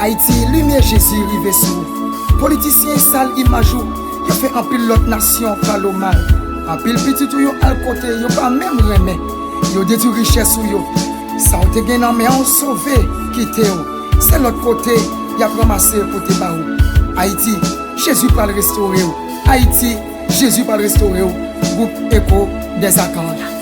Haïti, lumière Jésus rive sous. Politiciens sale image ou, yo fait un pile l'autre nation par le mal. Un pile petit ou yo al côté, yo pas même remet. Yo détruit richesse ou yo. Ça ou te gen nan mais on sauvé, quitte ou. C'est l'autre côté, y a ramassé pour te ba ou. Haïti, Jésus va le restaurer ou. Haïti, Jésus va le restaurer ou. Groupe Écho des Archanges.